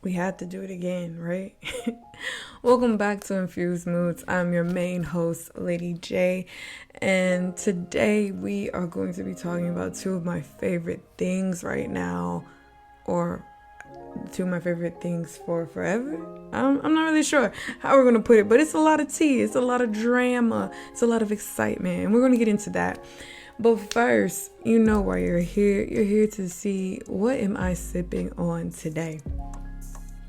We had to do it again, right? Welcome back to Infused Moods. I'm your main host, Lady J, and today we are going to be talking about two of my favorite things right now, or two of my favorite things for forever. I'm not really sure how we're going to put it, but it's a lot of tea, it's a lot of drama, it's a lot of excitement, and we're going to get into that. But first, you know why you're here. You're here to see what am I sipping on today.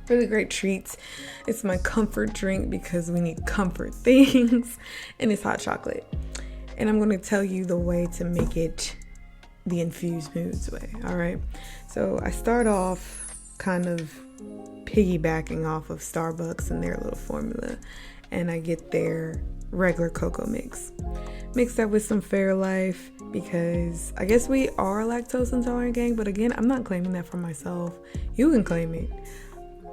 Really great treats. It's my comfort drink because we need comfort things, and it's hot chocolate. And I'm going to tell you the way to make it the infused moods way. All right. So I start off kind of piggybacking off of Starbucks and their little formula, and I get their regular cocoa mix. Mix that with some Fairlife because I guess we are a lactose intolerant gang, but again, I'm not claiming that for myself. You can claim it.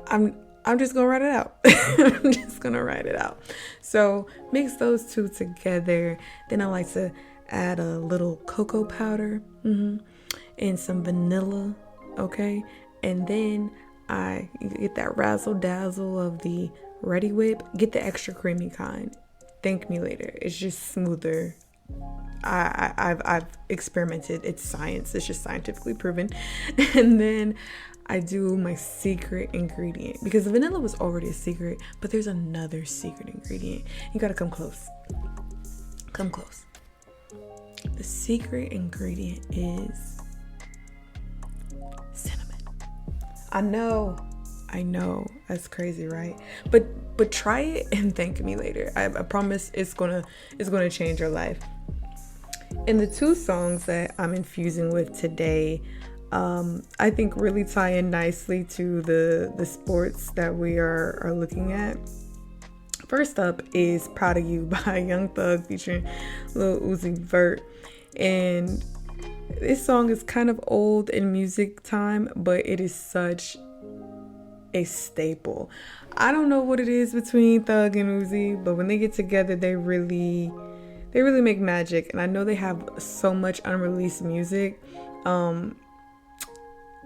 I'm just gonna write it out. I'm just gonna write it out. So mix those two together. Then I like to add a little cocoa powder and some vanilla. Okay, and then I get that razzle dazzle of the Ready Whip. Get the extra creamy kind. Thank me later. It's just smoother. I've experimented. It's science. It's just scientifically proven. And then I do my secret ingredient because the vanilla was already a secret, but there's another secret ingredient. You gotta come close. Come close. The secret ingredient is cinnamon. I know. That's crazy, right? But try it and thank me later. I promise it's gonna change your life. And the two songs that I'm infusing with today, I think really tie in nicely to the sports that we are looking at. First up is Proud of You by Young Thug featuring Lil Uzi Vert. And this song is kind of old in music time, but it is such a staple. I don't know what it is between Thug and Uzi, but when they get together, they really make magic. And I know they have so much unreleased music.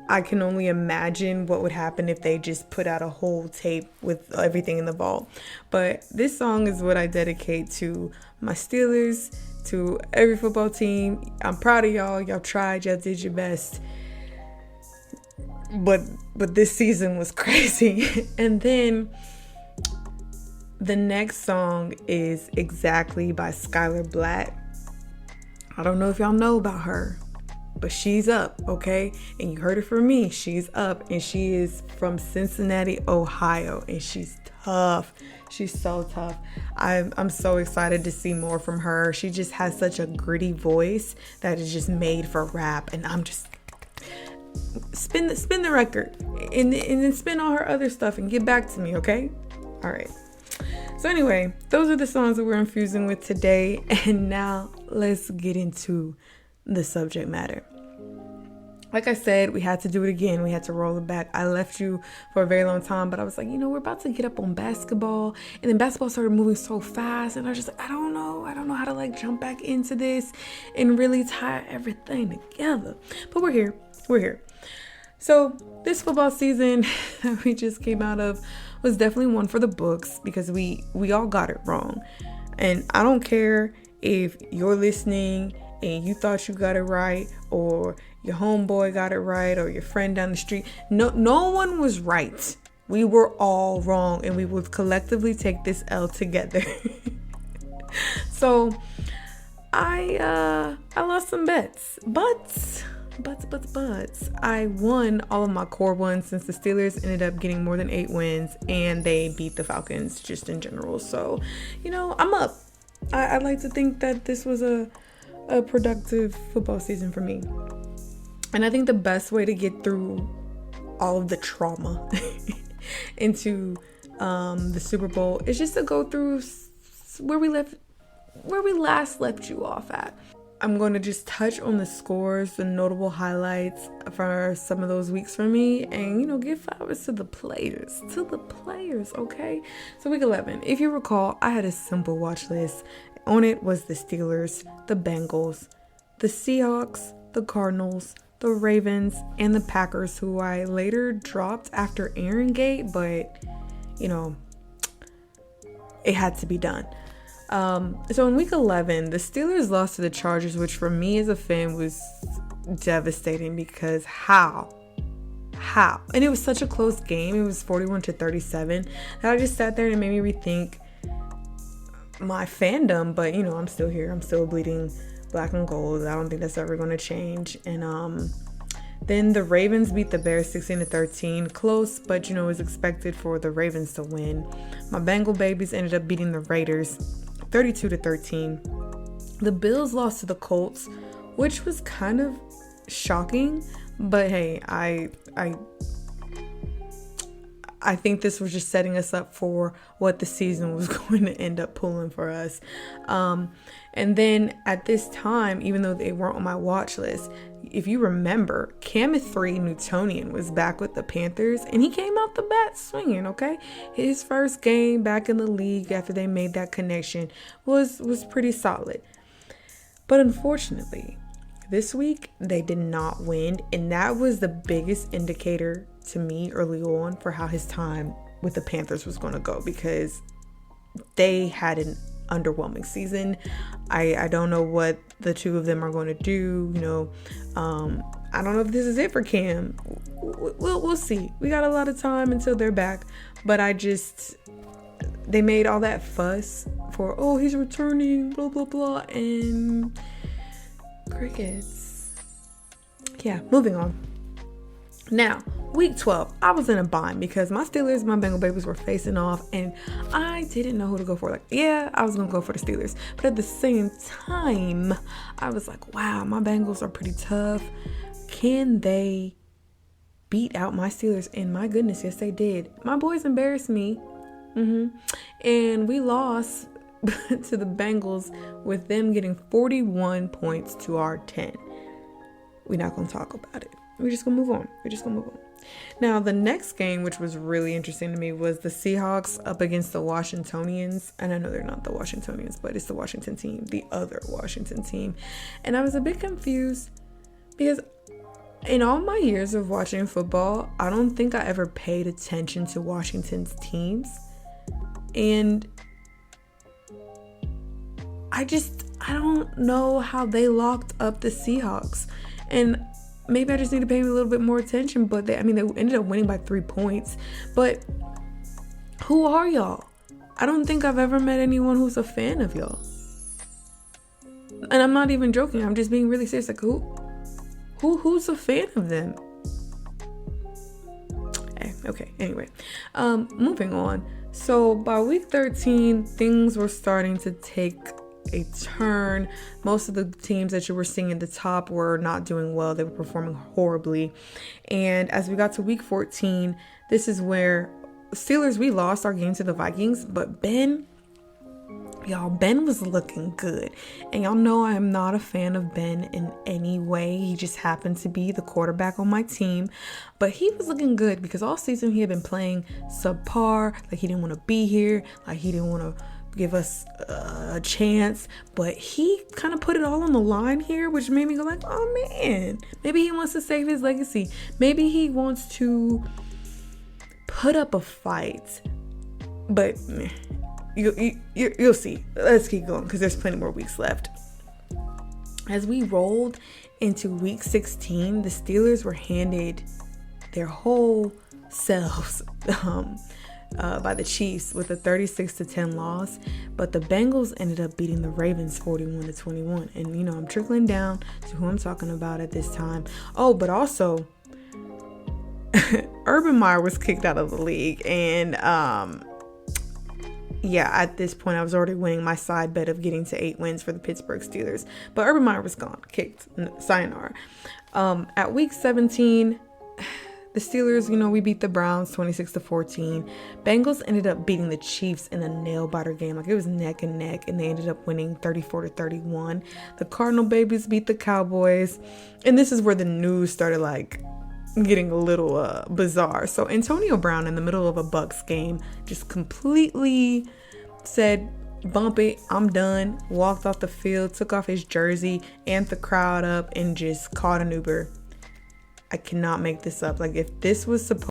I can only imagine what would happen if they just put out a whole tape with everything in the vault. But this song is what I dedicate to my Steelers, to every football team. I'm proud of y'all. Y'all tried. Y'all did your best. But this season was crazy. And then the next song is Exactly by Skylar Blatt. I don't know if y'all know about her, but she's up, okay? And you heard it from me. She's up, and she is from Cincinnati, Ohio, and she's tough. She's so tough. I'm so excited to see more from her. She just has such a gritty voice that is just made for rap, and I'm just spin the record and then spin all her other stuff and get back to me, okay? All right. So anyway, those are the songs that we're infusing with today, and now let's get into the subject matter. Like I said, we had to do it again. We had to roll it back. I left you for a very long time, but I was like, we're about to get up on basketball, and then basketball started moving so fast, and I was just like, I don't know how to like jump back into this and really tie everything together. But we're here. So this football season that we just came out of was definitely one for the books because we all got it wrong. And I don't care if you're listening and you thought you got it right, or your homeboy got it right, or your friend down the street. No one was right. We were all wrong, and we will collectively take this L together. So I lost some bets, but I won all of my core ones since the Steelers ended up getting more than 8 wins, and they beat the Falcons just in general. So, I'm up. I'd like to think that this was a productive football season for me. And I think the best way to get through all of the trauma into the Super Bowl is just to go through where we last left you off at. I'm going to just touch on the scores, the notable highlights for some of those weeks for me, and, give flowers to the players, okay? So week 11, if you recall, I had a simple watch list. On it was the Steelers, the Bengals, the Seahawks, the Cardinals, the Ravens, and the Packers, who I later dropped after Aaron Gate, but it had to be done. So in week 11, the Steelers lost to the Chargers, which for me as a fan was devastating because how? And it was such a close game. It was 41-37. And I just sat there and it made me rethink my fandom, but I'm still here. I'm still bleeding black and gold. I don't think that's ever going to change. And then the Ravens beat the Bears 16-13. Close, but it was expected for the Ravens to win. My Bengal babies ended up beating the Raiders 32-13. The Bills lost to the Colts, which was kind of shocking, but hey, I think this was just setting us up for what the season was going to end up pulling for us. And then at this time, even though they weren't on my watch list, if you remember, Cammy Newtonian was back with the Panthers, and he came out the bat swinging, okay? His first game back in the league after they made that connection was pretty solid. But unfortunately, this week, they did not win, and that was the biggest indicator to me early on for how his time with the Panthers was going to go, because they had an underwhelming season. I don't know what the two of them are going to do. I don't know if this is it for Cam. We'll see. We got a lot of time until they're back, but they made all that fuss for, oh, he's returning, blah, blah, blah, and crickets. Yeah, moving on. Now, week 12, I was in a bind because my Steelers and my Bengal babies were facing off, and I didn't know who to go for. I was going to go for the Steelers, but at the same time, I was like, wow, my Bengals are pretty tough. Can they beat out my Steelers? And my goodness, yes, they did. My boys embarrassed me. And we lost to the Bengals with them getting 41 points to our 10. We're not going to talk about it. We're just going to move on. Now, the next game, which was really interesting to me, was the Seahawks up against the Washingtonians. And I know they're not the Washingtonians, but it's the Washington team, the other Washington team. And I was a bit confused because in all my years of watching football, I don't think I ever paid attention to Washington's teams. And I don't know how they locked up the Seahawks. And maybe I just need to pay a little bit more attention, but they ended up winning by 3 points. But who are y'all? I don't think I've ever met anyone who's a fan of y'all. And I'm not even joking. I'm just being really serious. Who's a fan of them? Okay, anyway. Moving on. So by week 13, things were starting to take a turn. Most of the teams that you were seeing at the top were not doing well. They were performing horribly. And as we got to week 14, this is where Steelers, we lost our game to the Vikings, but Ben was looking good. And y'all know I am not a fan of Ben in any way. He just happened to be the quarterback on my team. But he was looking good because all season he had been playing subpar. He didn't want to be here. He didn't want to give us a chance, but he kind of put it all on the line here, which made me go oh man, maybe he wants to save his legacy. Maybe he wants to put up a fight, but you'll see. Let's keep going because there's plenty more weeks left. As we rolled into week 16, the Steelers were handed their whole selves by the Chiefs with a 36-10 loss, but the Bengals ended up beating the Ravens 41-21. And I'm trickling down to who I'm talking about at this time. Oh, but also Urban Meyer was kicked out of the league, and at this point I was already winning my side bet of getting to 8 wins for the Pittsburgh Steelers, but Urban Meyer was gone, kicked, sayonara. At week 17, the Steelers, we beat the Browns 26-14. Bengals ended up beating the Chiefs in a nail-biter game. It was neck and neck, and they ended up winning 34-31. The Cardinal babies beat the Cowboys, and this is where the news started getting a little bizarre. So Antonio Brown, in the middle of a Bucs game, just completely said, "Bump it, I'm done," walked off the field, took off his jersey, amped the crowd up, and just caught an Uber I cannot make this up. Like, if this was supposed